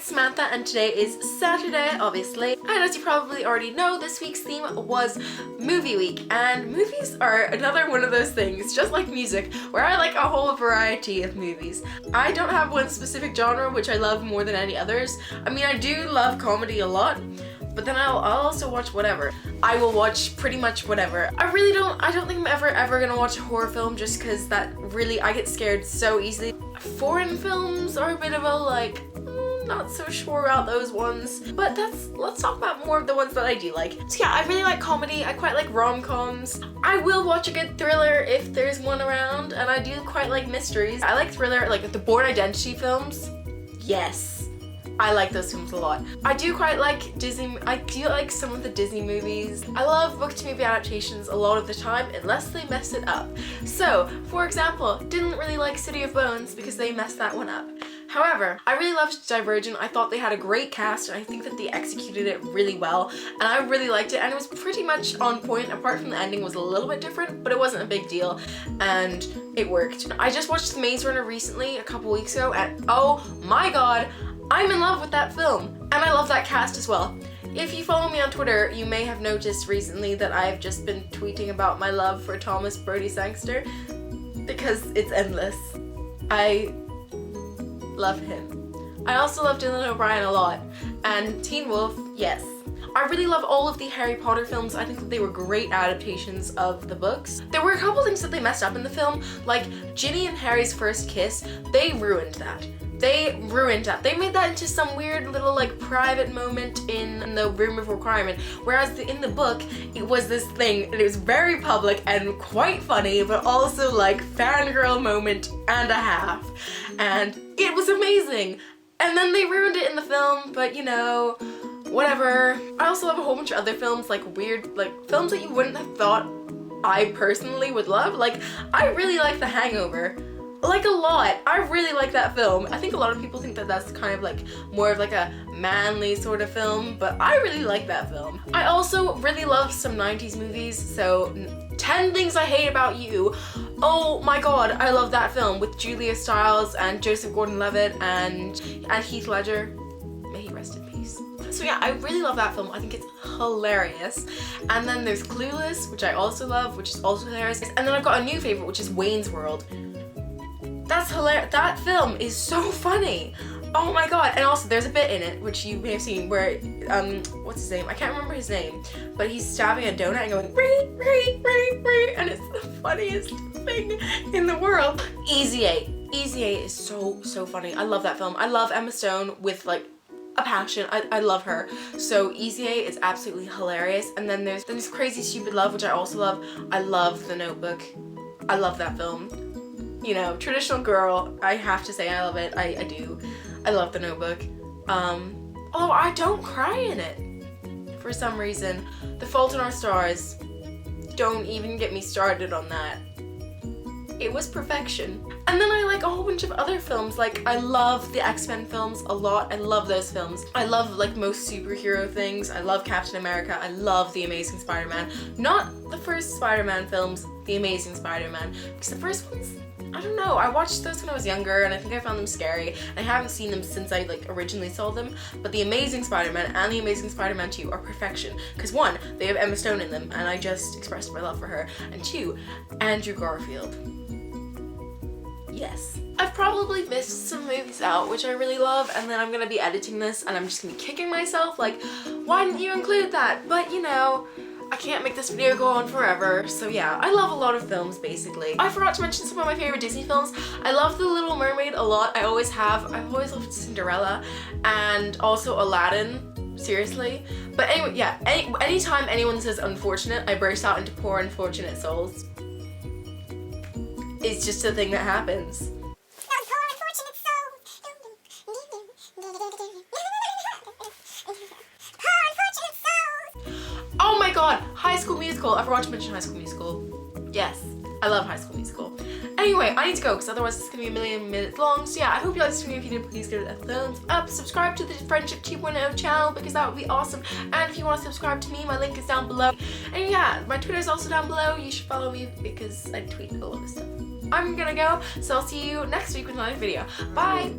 it's Samantha and today is Saturday, obviously. And as you probably already know, this week's theme was movie week. And movies are another one of those things, just like music, where I like a whole variety of movies. I don't have one specific genre which I love more than any others. I mean, I do love comedy a lot, but then I'll also watch whatever. I will watch pretty much whatever. I don't think I'm ever gonna watch a horror film just because that really, I get scared so easily. Foreign films are a bit of a like, not so sure about those ones, but let's talk about more of the ones that I do like. So yeah, I really like comedy. I quite like rom-coms. I will watch a good thriller if there's one around, and I do quite like mysteries. I like thriller, like the Bourne Identity films. Yes. I like those films a lot. I do quite like Disney. I do like some of the Disney movies. I love book to movie adaptations a lot of the time, unless they mess it up. So, for example, didn't really like City of Bones because they messed that one up. However, I really loved Divergent. I thought they had a great cast and I think that they executed it really well, and I really liked it, and it was pretty much on point, apart from the ending was a little bit different, but it wasn't a big deal and it worked. I just watched The Maze Runner recently, a couple weeks ago, and oh my god, I'm in love with that film, and I love that cast as well. If you follow me on Twitter, you may have noticed recently that I've just been tweeting about my love for Thomas Brodie Sangster because it's endless. I love him. I also love Dylan O'Brien a lot, and Teen Wolf, yes. I really love all of the Harry Potter films. I think that they were great adaptations of the books. There were a couple things that they messed up in the film, like Ginny and Harry's first kiss. They ruined that. They made that into some weird little like private moment in the Room of Requirement, whereas in the book it was this thing and it was very public and quite funny, but also like fangirl moment and a half, and it was amazing. And then they ruined it in the film, but you know, whatever. I also love a whole bunch of other films, like weird, like films that you wouldn't have thought I personally would love. Like, I really like The Hangover. Like a lot. I really like that film. I think a lot of people think that that's kind of like more of like a manly sort of film, but I really like that film. I also really love some 90s movies, so 10 Things I Hate About You. Oh my god, I love that film with Julia Stiles and Joseph Gordon-Levitt and Heath Ledger. May he rest in peace. So yeah, I really love that film. I think it's hilarious. And then there's Clueless, which I also love, which is also hilarious. And then I've got a new favorite, which is Wayne's World. That's hilarious. That film is so funny. Oh my god. And also there's a bit in it, which you may have seen, where, what's his name? I can't remember his name, but he's stabbing a donut and going, ree, ree, ree, ree, and it's the funniest thing in the world. Easy 8. Easy 8 is so funny. I love that film. I love Emma Stone with like a passion. I love her. So Easy 8 is absolutely hilarious. And then there's Crazy Stupid Love, which I also love. I love The Notebook. I love that film. You know, traditional girl, I have to say I love it. I do. I love The Notebook. Although I don't cry in it for some reason. The Fault in Our Stars, don't even get me started on that. It was perfection. And then I like a whole bunch of other films. Like, I love the X-Men films a lot. I love those films. I love like most superhero things. I love Captain America. I love The Amazing Spider-Man. Not the first Spider-Man films, The Amazing Spider-Man, because the first ones, I don't know, I watched those when I was younger and I think I found them scary. I haven't seen them since I like originally saw them, but The Amazing Spider-Man and The Amazing Spider-Man 2 are perfection. Because one, they have Emma Stone in them and I just expressed my love for her, and two, Andrew Garfield. Yes. I've probably missed some movies out, which I really love, and then I'm gonna be editing this and I'm just gonna be kicking myself like, why didn't you include that? But you know, I can't make this video go on forever, so yeah, I love a lot of films basically. I forgot to mention some of my favorite Disney films. I love The Little Mermaid a lot. I always have. I've always loved Cinderella and also Aladdin, seriously. But anyway, yeah, anytime anyone says unfortunate, I burst out into poor unfortunate souls. It's just a thing that happens. Oh my god, High School Musical. I forgot to mention High School Musical. Yes, I love High School Musical. Anyway, I need to go because otherwise it's gonna be a million minutes long. So yeah, I hope you liked this video. If you did, please give it a thumbs up. Subscribe to the Friendship 2.0 channel because that would be awesome. And if you want to subscribe to me, my link is down below. And yeah, my Twitter is also down below. You should follow me because I tweet a lot of stuff. I'm gonna go, so I'll see you next week with another video. Bye!